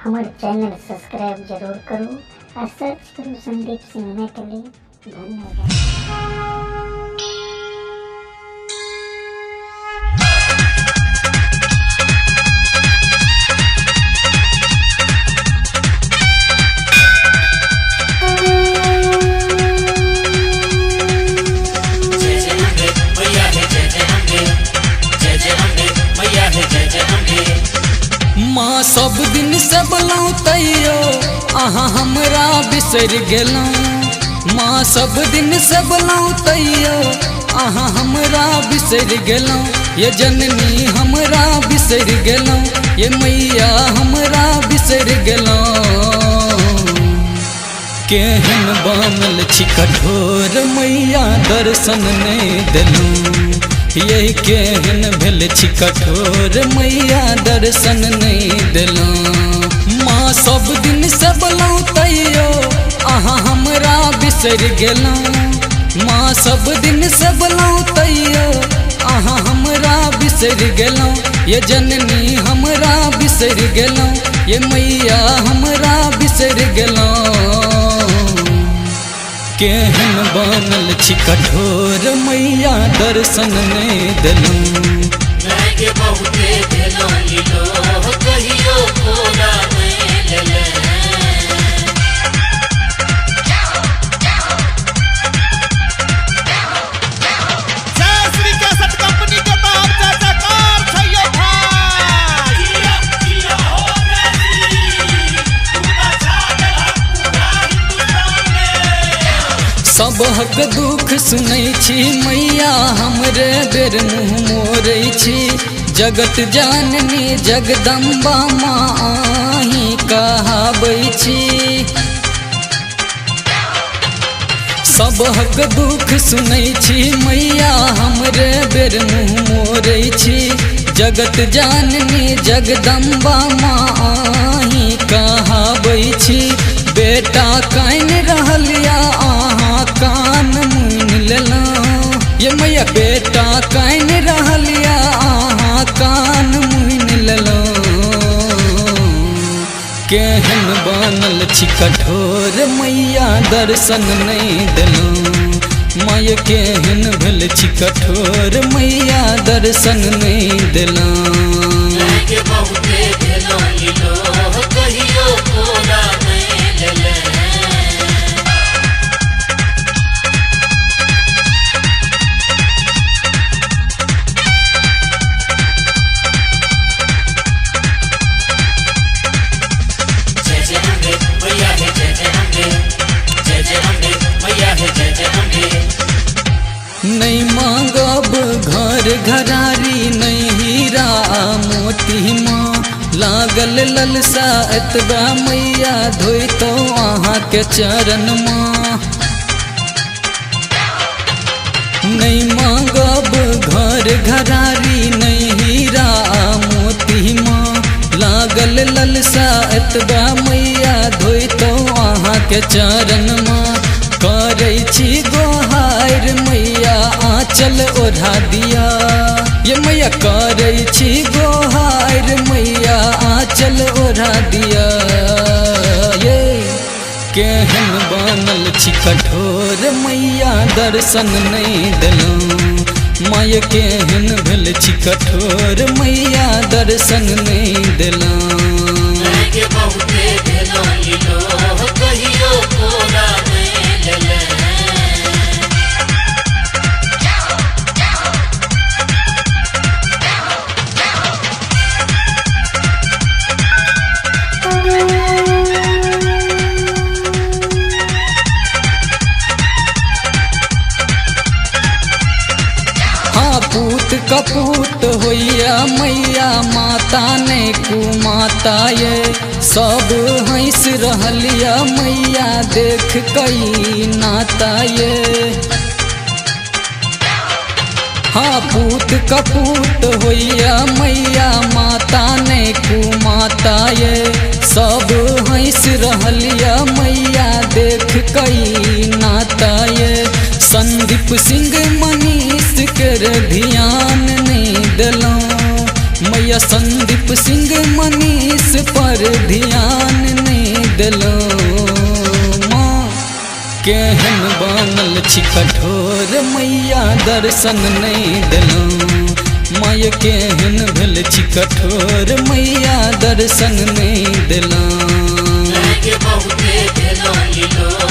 हमारे channel subscribe जरूर करो और सर्च करो संदीप सिंह मैथिली। धन्यवाद। माँ सब दिन से बोलौं तैयो अहाँ हमरा बिसर गेलौं। माँ सब दिन से बोलौं तैयो अहाँ हमरा बिसर गेलौं। ये जननी हमरा बिसर गेलौं, ये मैया हमरा बिसर गेलौं। केहन बनल छी कठोर मैया दर्शन नहीं देलौं। यही केहन भेल छी कठोर मैया दर्शन नहीं देलौं। माँ सब दिन से बोलौं तैयो अहाँ हमरा बिसर गेलौं। माँ सब दिन से बोलौं तैयो अहाँ हमरा बिसर गेलौं। ये जननी हमरा बिसर गेलौं, ये मैया हमरा बिसर गेलौं। केहन बनल छी कठोर मैया दर्शन नहीं देलौं। मैं बहुते दिलों लीलो कहियो पूरा नहीं लेले। जय श्री कैसेट कंपनी के बाप चाचा कार छैयो भाई। जिया हो गई पूरा छागल पूरा हिंदुस्तान में। सबहक दुख सुनै छी मैया हमरे बेर मुँह मोरै छी। जगत जाननी जगदम्बा माँ अहीं कहाबै छी। सबहक दुख सुनै छी मैया हमरे बेर मुँह मोरै छी। जगत जाननी जगदम्बा माँ अहीं कहाबै छी। बेटा कानि रहल या अहाँ कान मुनि लेलौं। ये मैया बेटा कानि रहल या अहाँ कान मुनि लेलौं। केहन बनल छी कठोर मैया दर्शन नहीं देलौं। माय केहन भेल छी कठोर मैया दर्शन नहीं देलौं। मैं बहुते दिलों लीलो कहियो पूरा नहीं लेले। जय जय अम्बे मैया है, जय जय अम्बे, जय जय अम्बे मैया है, जय जय अम्बे। नहीं मांगब घर घरारी नहीं हीरा मोती माँ। लागल ललसा एतबा मैया धोइतो अहाँ के चरण माँ। नहीं मांगब घर घरारी नहीं हीरा मोती माँ। लागल ललसा एतबा मैया धोइतो अहाँ के चरण माँ। करै छी गोहार मैया आँचल ओढ़ा दिया। ये मैया करै छी गोहार मैया आँचल ओढ़ा दिया। ये केहन बनल छी कठोर मैया दर्शन नहीं देलौं। माय केहन भेल छी कठोर मैया दर्शन नहीं देलौं। मैं बहुते दिलों लीलो कहियो पूरा नहीं लेले। हाँ पूत कपूत होइया मैया माता ने कुमाता ये। सब हंस रहलिया मैया देख कई नाता ये। हाँ पूत कपूत होइया मैया माता ने कुमाता ये। सब हंस रहलिया मैया देख कई नाता ये। संदीप सिंह मनीष कर ध्यान नहीं देलौं। मैया या संदीप सिंह मनीष पर ध्यान नहीं दिलो। माँ केहन बनल छी कठोर मैया दर्शन नहीं दिलो। माँ ये केहन भेल छी कठोर मैया दर्शन नहीं दिलो। बहुते दिलो लीलो